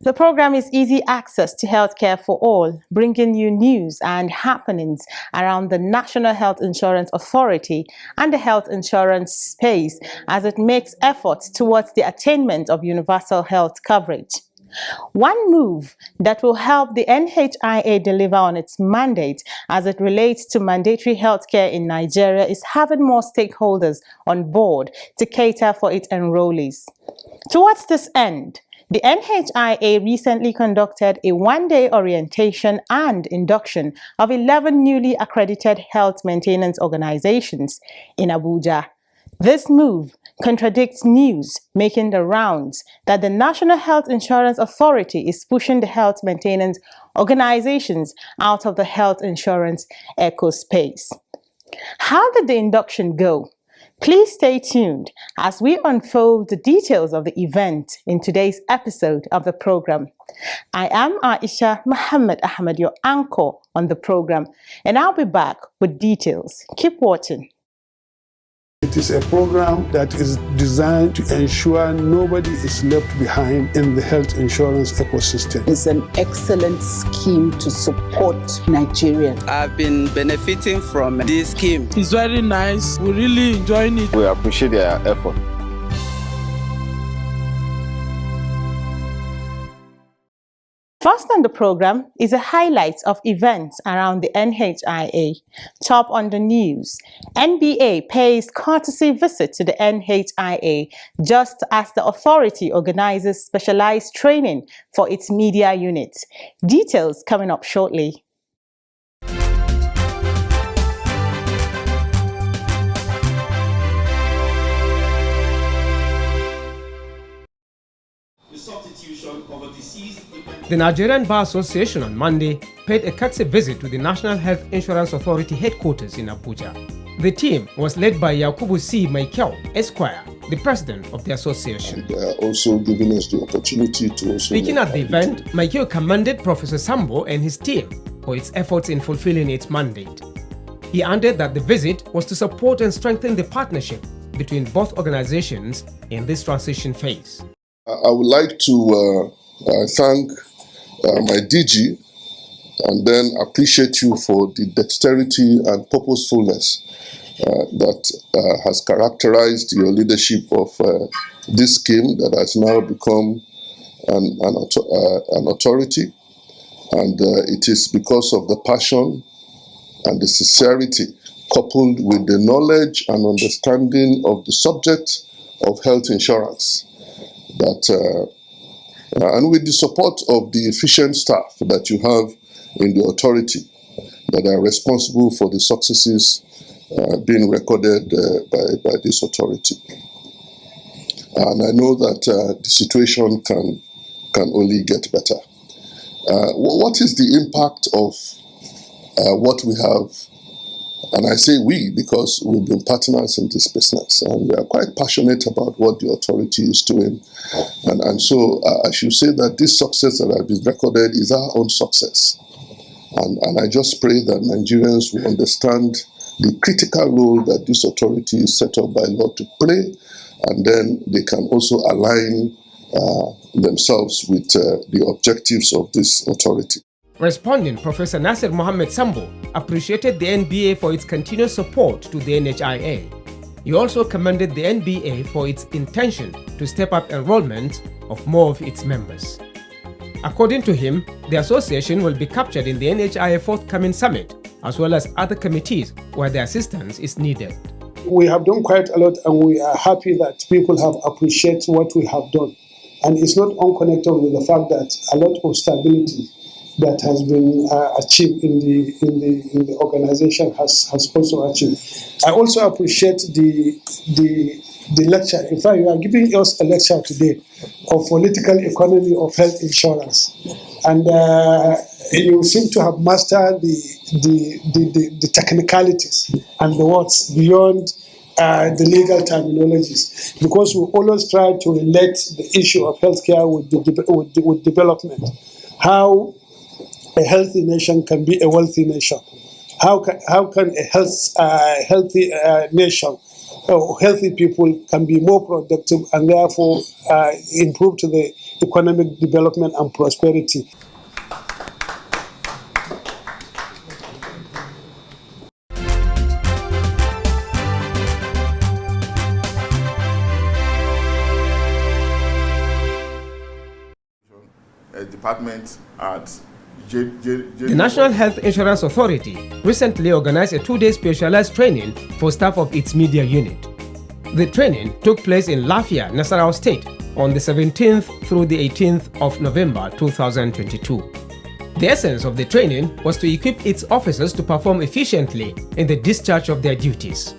The program is easy access to healthcare for all, bringing you news and happenings around the National Health Insurance Authority and the health insurance space as it makes efforts towards the attainment of universal health coverage. One move that will help the NHIA deliver on its mandate as it relates to mandatory healthcare in Nigeria is having more stakeholders on board to cater for its enrollees. Towards this end, the NHIA recently conducted a one-day orientation and induction of 11 newly accredited health maintenance organizations in Abuja. This move contradicts news making the rounds that the National Health Insurance Authority is pushing the health maintenance organizations out of the health insurance eco-space. How did the induction go? Please stay tuned as we unfold the details of the event in today's episode of the program. I am Aisha Muhammad Ahmed, your anchor on the program, and I'll be back with details. Keep watching. It is a program that is designed to ensure nobody is left behind in the health insurance ecosystem. It's an excellent scheme to support Nigerians. I've been benefiting from this scheme. It's very nice. We really enjoying it. We appreciate their effort. First on the program is a highlight of events around the NHIA. Top on the news, NBA pays courtesy visit to the NHIA just as the authority organizes specialized training for its media units. Details coming up shortly. The Nigerian Bar Association on Monday paid a courtesy visit to the National Health Insurance Authority headquarters in Abuja. The team was led by Yakubu C. Michael, Esquire, the president of the association. They are also giving us the opportunity to also... Speaking at the event, Michael commended Professor Sambo and his team for its efforts in fulfilling its mandate. He added that the visit was to support and strengthen the partnership between both organizations in this transition phase. I would like to thank my DG and then appreciate you for the dexterity and purposefulness that has characterized your leadership of this scheme that has now become an authority, and it is because of the passion and the sincerity coupled with the knowledge and understanding of the subject of health insurance that and with the support of the efficient staff that you have in the authority that are responsible for the successes being recorded by this authority. And I know that the situation can only get better. What is the impact of what we have? And I say we because we've been partners in this business and we are quite passionate about what the authority is doing. And so I should say that this success that has been recorded is our own success. And I just pray that Nigerians will understand the critical role that this authority is set up by law to play, and then they can also align themselves with the objectives of this authority. Responding, Professor Nasir Mohammed Sambo appreciated the NBA for its continuous support to the NHIA. He also commended the NBA for its intention to step up enrollment of more of its members. According to him, the association will be captured in the NHIA forthcoming summit, as well as other committees where their assistance is needed. We have done quite a lot and we are happy that people have appreciated what we have done. And it's not unconnected with the fact that a lot of stability that has been achieved in the organization has also achieved. I also appreciate the lecture. In fact, you are giving us a lecture today of political economy of health insurance, and you seem to have mastered the technicalities and the words beyond the legal terminologies, because we always try to relate the issue of healthcare with development. How a healthy nation can be a wealthy nation. How can a healthy nation, healthy people can be more productive and therefore improve to the economic development and prosperity. Department at The National Health Insurance Authority recently organized a 2-day specialized training for staff of its media unit. The training took place in Lafia, Nasarawa State on the 17th through the 18th of November 2022. The essence of the training was to equip its officers to perform efficiently in the discharge of their duties.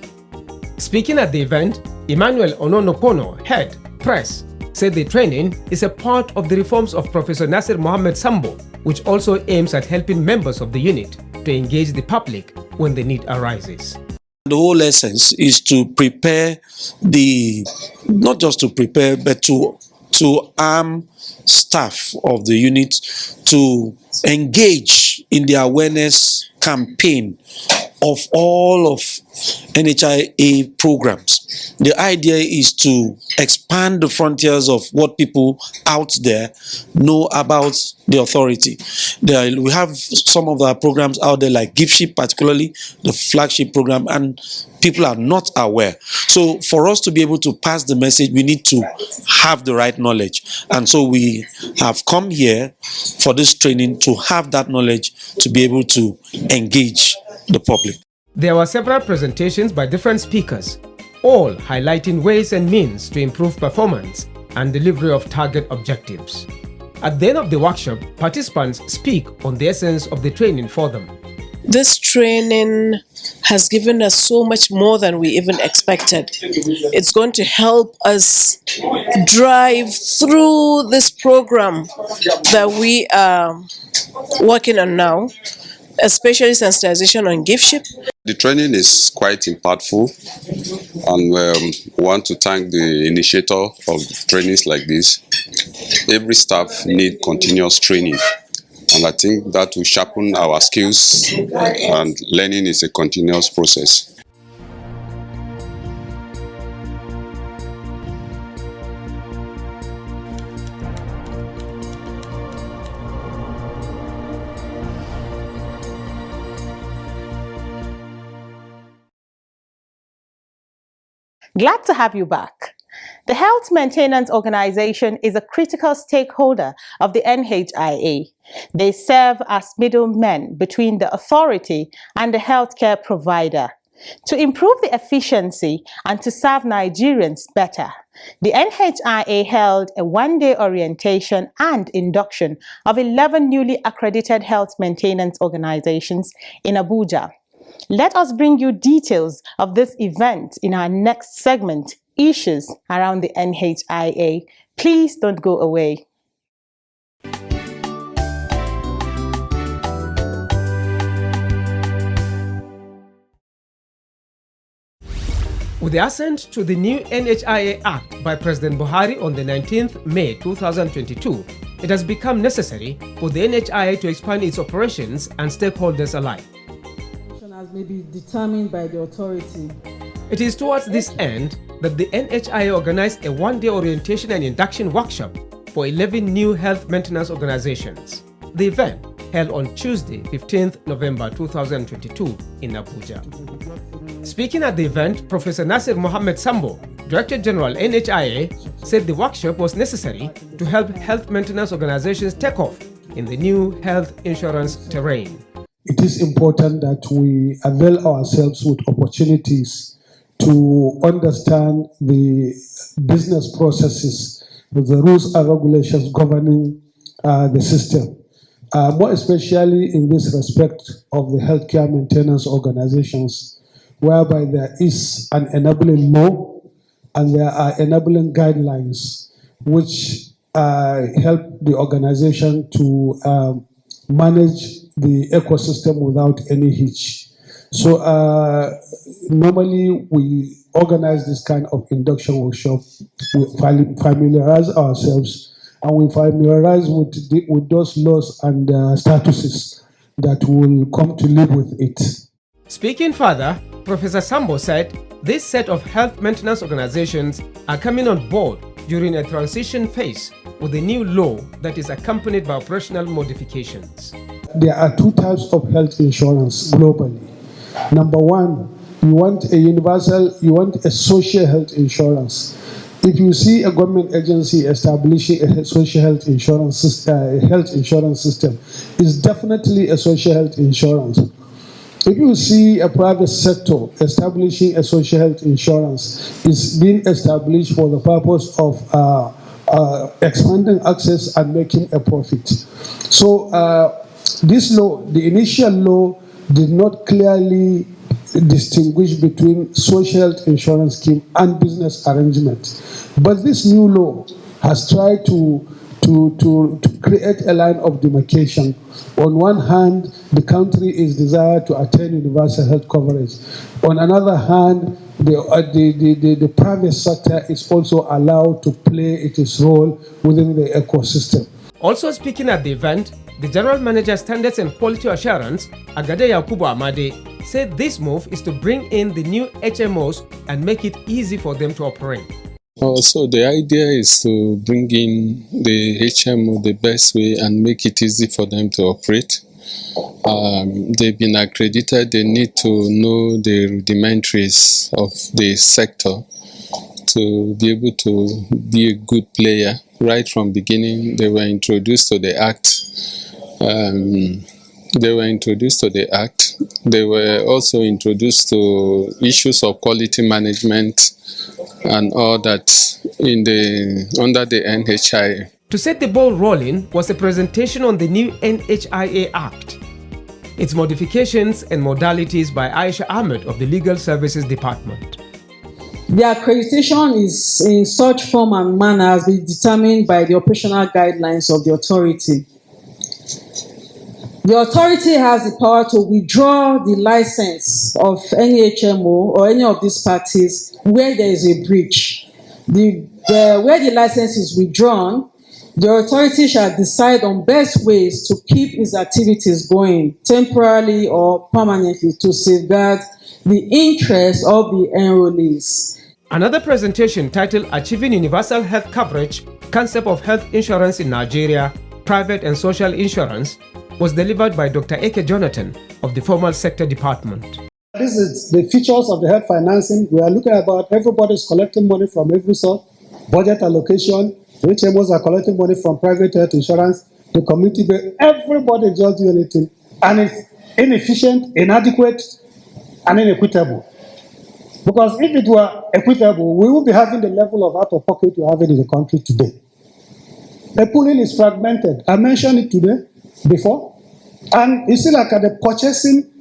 Speaking at the event, Emmanuel Ononopono, head, press, said the training is a part of the reforms of Professor Nasir Mohammed Sambo, which also aims at helping members of the unit to engage the public when the need arises. The whole essence is to prepare not just to prepare, but to arm staff of the unit to engage in the awareness campaign of all of NHIA programs. The idea is to expand the frontiers of what people out there know about the authority. We have some of our programs out there like GiftShip, particularly the flagship program, and people are not aware. So for us to be able to pass the message, we need to have the right knowledge. And so we have come here for this training to have that knowledge to be able to engage the public. There were several presentations by different speakers, all highlighting ways and means to improve performance and delivery of target objectives. At the end of the workshop, participants speak on the essence of the training for them. This training has given us so much more than we even expected. It's going to help us drive through this program that we are working on now, especially sensitization on GiftShip. The training is quite impactful, and we want to thank the initiator of trainings like this. Every staff needs continuous training, and I think that will sharpen our skills, and learning is a continuous process. Glad to have you back. The Health Maintenance Organization is a critical stakeholder of the NHIA. They serve as middlemen between the authority and the healthcare provider. To improve the efficiency and to serve Nigerians better, the NHIA held a 1-day orientation and induction of 11 newly accredited health maintenance organizations in Abuja. Let us bring you details of this event in our next segment, Issues Around the NHIA. Please don't go away. With the assent to the new NHIA Act by President Buhari on the 19th May 2022, it has become necessary for the NHIA to expand its operations and stakeholders alike. As may be determined by the authority. It is towards this end that the NHIA organized a 1-day orientation and induction workshop for 11 new health maintenance organizations. The event held on Tuesday, 15th November 2022 in Abuja. Speaking at the event, Professor Nasir Mohammed Sambo, Director General NHIA, said the workshop was necessary to help health maintenance organizations take off in the new health insurance terrain. It is important that we avail ourselves with opportunities to understand the business processes, the rules and regulations governing the system. More especially in this respect of the healthcare maintenance organizations, whereby there is an enabling law and there are enabling guidelines which help the organization to manage the ecosystem without any hitch. So normally we organize this kind of induction workshop, we familiarize ourselves, and we familiarize with those laws and statuses that will come to live with it. Speaking further, Professor Sambo said this set of health maintenance organizations are coming on board during a transition phase with a new law that is accompanied by operational modifications. There are two types of health insurance globally. Number one, you want a social health insurance. If you see a government agency establishing a social health insurance system, it's definitely a social health insurance. If you see a private sector establishing a social health insurance, it's being established for the purpose of expanding access and making a profit. So this law, the initial law, did not clearly distinguish between social health insurance scheme and business arrangement. But this new law has tried to create a line of demarcation. On one hand, the country is desired to attain universal health coverage. On another hand, the private sector is also allowed to play its role within the ecosystem. Also speaking at the event, the General Manager Standards and Quality Assurance, Agade Yakubu Amade, said this move is to bring in the new HMOs and make it easy for them to operate. So the idea is to bring in the HMO the best way and make it easy for them to operate. They've been accredited, they need to know the rudimentaries of the sector to be able to be a good player. Right from beginning, they were introduced to the Act. They were also introduced to issues of quality management and all that under the NHIA. To set the ball rolling was a presentation on the new NHIA Act, its modifications and modalities by Aisha Ahmed of the Legal Services Department. The accreditation is in such form and manner as be determined by the operational guidelines of the authority. The authority has the power to withdraw the license of any HMO or any of these parties where there is a breach. Where the license is withdrawn, the authority shall decide on best ways to keep its activities going temporarily or permanently to safeguard the interests of the enrollees. Another presentation titled Achieving Universal Health Coverage, Concept of Health Insurance in Nigeria, Private and Social Insurance, was delivered by Dr. Eke Jonathan of the Formal Sector Department. This is the features of the health financing. We are looking about everybody's collecting money from every source, budget allocation, HMOs are collecting money from private health insurance, the community, everybody just do anything. And it's inefficient, inadequate, and inequitable. Because if it were equitable, we would be having the level of out-of-pocket we have in the country today. The pooling is fragmented. I mentioned it before. And you see, like at the purchasing,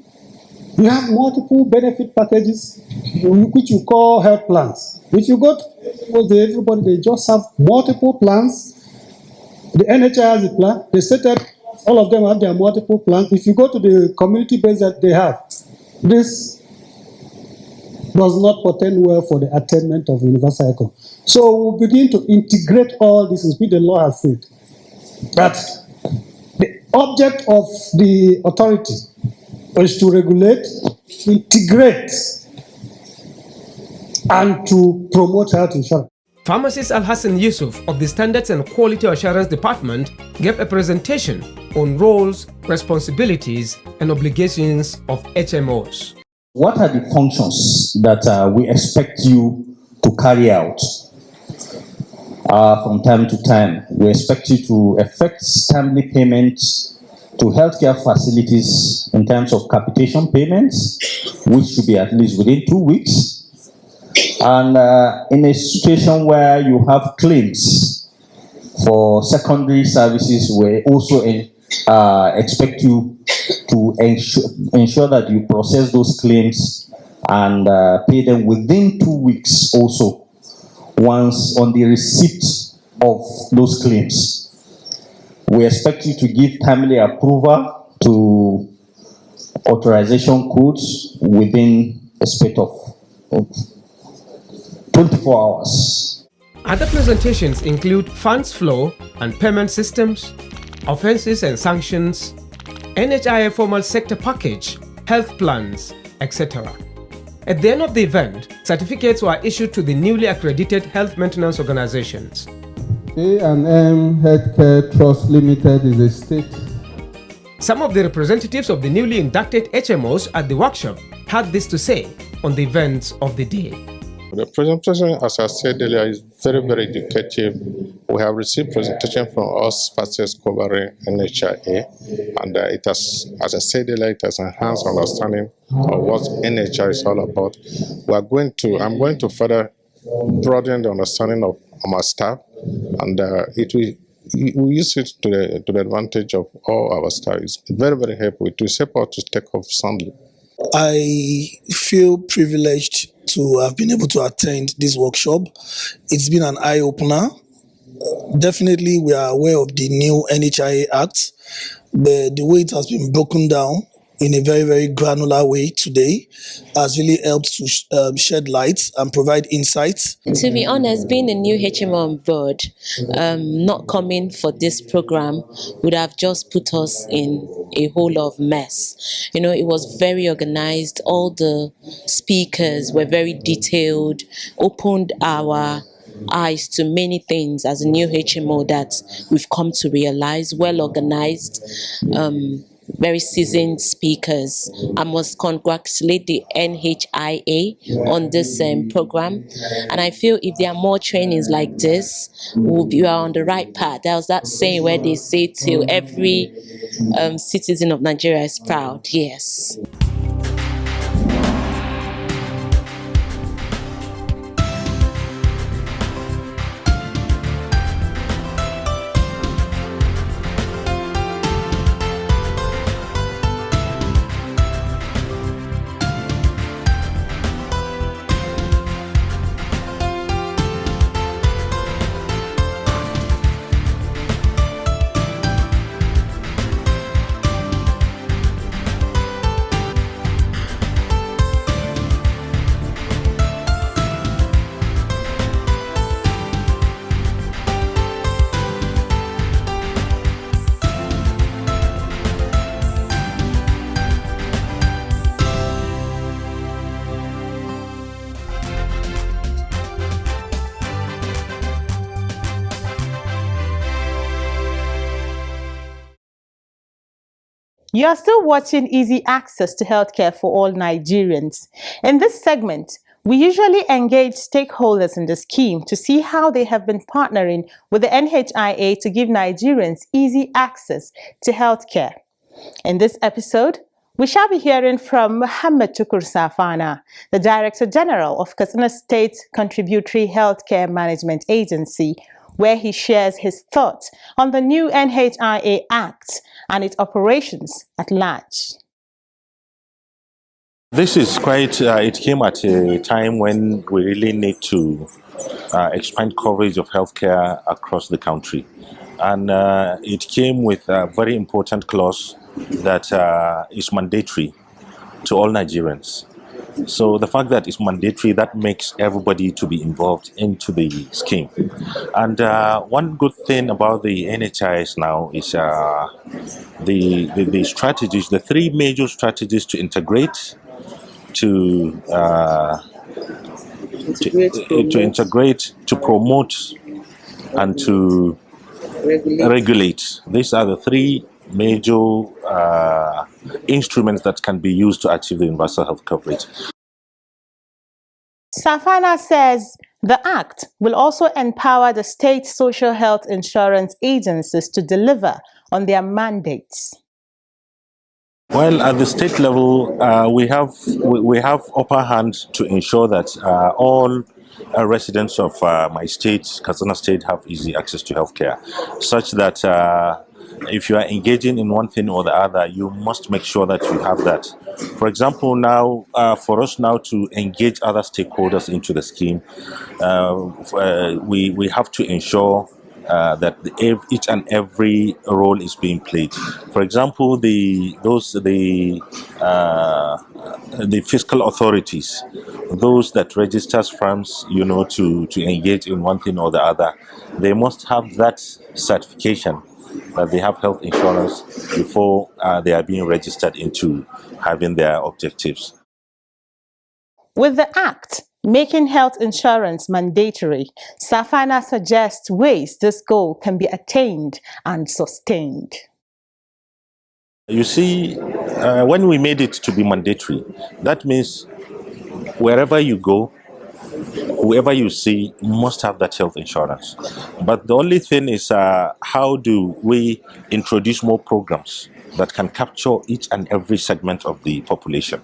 you have multiple benefit packages, which you call health plans. If you go to everybody, they just have multiple plans. The NHIA has a plan. The state, all of them have their multiple plans. If you go to the community base that they have, this does not portend well for the attainment of universal income. So we'll begin to integrate all this, as the law has said. That the object of the authority is to regulate, integrate, and to promote health insurance. Pharmacist Al-Hassan Yusuf of the Standards and Quality Assurance Department gave a presentation on roles, responsibilities, and obligations of HMOs. What are the functions that we expect you to carry out from time to time? We expect you to effect timely payments to healthcare facilities in terms of capitation payments, which should be at least within 2 weeks. And in a situation where you have claims for secondary services, we also expect you to ensure that you process those claims and pay them within 2 weeks also, once on the receipt of those claims. We expect you to give timely approval to authorization codes within a space of 24 hours. Other presentations include funds flow and payment systems, offenses and sanctions, NHIA formal sector package, health plans, etc. At the end of the event, certificates were issued to the newly accredited health maintenance organizations. A&M Healthcare Trust Limited is a state. Some of the representatives of the newly inducted HMOs at the workshop had this to say on the events of the day. The presentation, as I said earlier, is very, very educative. We have received presentation from us facets covering NHIA, and it has, as I said earlier, it has enhanced understanding of what NHIA is all about. I'm going to further broaden the understanding of our staff, and we use it to the advantage of all our staff. It's very, very helpful. It will help us to take off soundly. I feel privileged to have been able to attend this workshop. It's been an eye-opener. Definitely, we are aware of the new NHIA Act, but the way it has been broken down in a very, very granular way today has really helped to shed light and provide insights. To be honest, being a new HMO on board, not coming for this program would have just put us in a whole lot of mess. You know, it was very organized. All the speakers were very detailed, opened our eyes to many things as a new HMO that we've come to realize. Well organized, very seasoned speakers. I must congratulate the NHIA on this program, and I feel if there are more trainings like this, we are on the right path. There was that saying where they say till every citizen of Nigeria is proud. Yes. You are still watching Easy Access to Healthcare for All Nigerians. In this segment, we usually engage stakeholders in the scheme to see how they have been partnering with the NHIA to give Nigerians easy access to healthcare. In this episode, we shall be hearing from Muhammad Tukur Safana, the Director General of Katsina State Contributory Healthcare Management Agency, where he shares his thoughts on the new NHIA Act and its operations at large. This is quite, it came at a time when we really need to expand coverage of healthcare across the country. And it came with a very important clause that is mandatory to all Nigerians. So the fact that it's mandatory, that makes everybody to be involved into the scheme. And one good thing about the NHIS now is the strategies, the three major strategies to integrate, to promote, and to regulate. These are the three major instruments that can be used to achieve the universal health coverage. Safana says the Act will also empower the state social health insurance agencies to deliver on their mandates. Well, at the state level, we have upper hand to ensure that all residents of my state, Katsina State, have easy access to healthcare, such that if you are engaging in one thing or the other, you must make sure that you have that. For example, now, for us now to engage other stakeholders into the scheme, we have to ensure that each and every role is being played. For example, the fiscal authorities, those that registers firms, to engage in one thing or the other, they must have that certification that they have health insurance before they are being registered into having their objectives. With the Act, Making health insurance mandatory, Safana suggests ways this goal can be attained and sustained. You see, when we made it to be mandatory, that means wherever you go, whoever you see must have that health insurance. But the only thing is, how do we introduce more programs that can capture each and every segment of the population?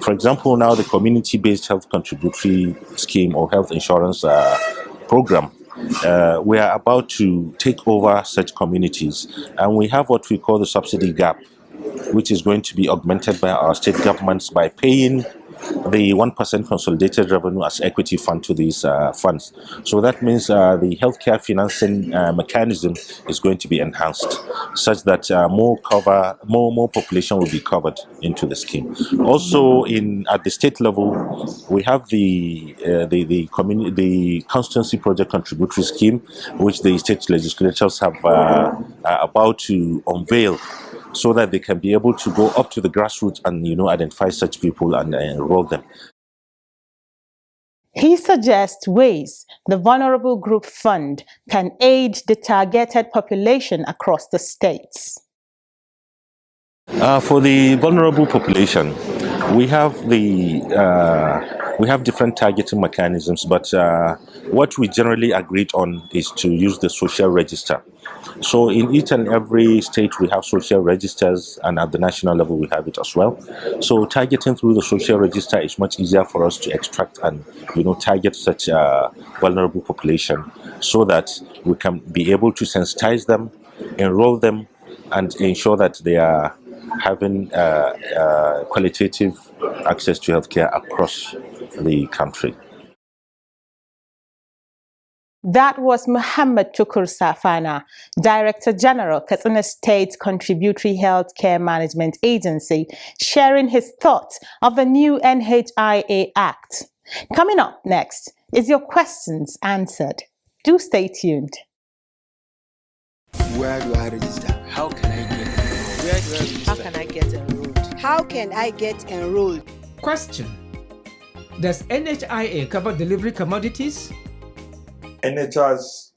For example, now the community-based health contributory scheme or health insurance program, we are about to take over such communities, and we have what we call the subsidy gap, which is going to be augmented by our state governments by paying the 1% consolidated revenue as equity fund to these funds. So that means the healthcare financing mechanism is going to be enhanced, such that more population will be covered into the scheme. Also, at the state level, we have the constituency project contributory scheme, which the state legislatures have about to unveil, so that they can be able to go up to the grassroots and, identify such people and enroll them. He suggests ways the Vulnerable Group Fund can aid the targeted population across the states. For the vulnerable population, we have different targeting mechanisms, but what we generally agreed on is to use the social register. So in each and every state we have social registers, and at the national level we have it as well. So targeting through the social register is much easier for us to extract and target such a vulnerable population, so that we can be able to sensitize them, enroll them, and ensure that they are having qualitative access to healthcare across the country. That was Muhammad Tukur Safana, Director General, Katsina State Contributory Health Care Management Agency, sharing his thoughts of the new NHIA Act. Coming up next is your questions answered. Do stay tuned. Where do I register? How can I get enrolled? Where do I register? How can I get enrolled? How can I get enrolled? Question: does NHIA cover delivery commodities? NHS,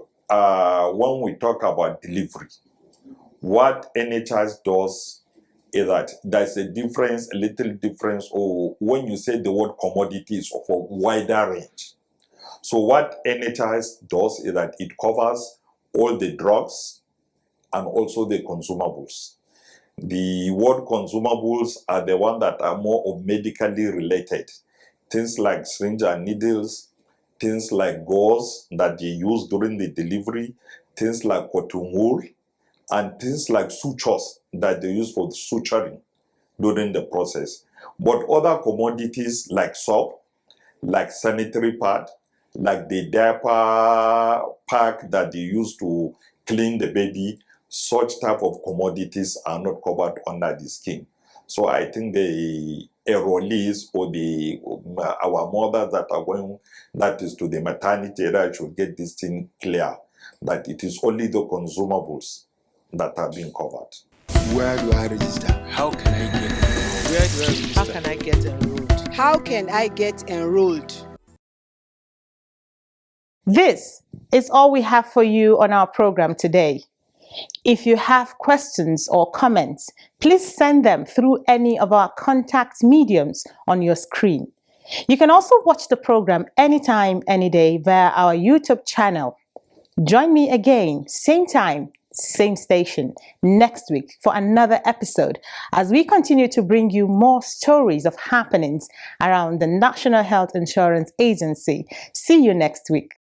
when we talk about delivery, what NHS does is that there's a little difference, or when you say the word commodities of a wider range. So what NHS does is that it covers all the drugs and also the consumables. The word consumables are the ones that are more of medically related. Things like syringe and needles, things like gauze that they use during the delivery, things like cotton wool, and things like sutures that they use for suturing during the process. But other commodities like soap, like sanitary pad, like the diaper pack that they use to clean the baby, such type of commodities are not covered under the scheme. So I think the enrollees or our mothers that are going, that is to the maternity area, should get this thing clear, that it is only the consumables that are being covered. Where do I register? How can I get enrolled? Where do I register? How can I get enrolled? How can I get enrolled? This is all we have for you on our program today. If you have questions or comments, please send them through any of our contact mediums on your screen. You can also watch the program anytime, any day via our YouTube channel. Join me again, same time, same station, next week for another episode as we continue to bring you more stories of happenings around the National Health Insurance Agency. See you next week.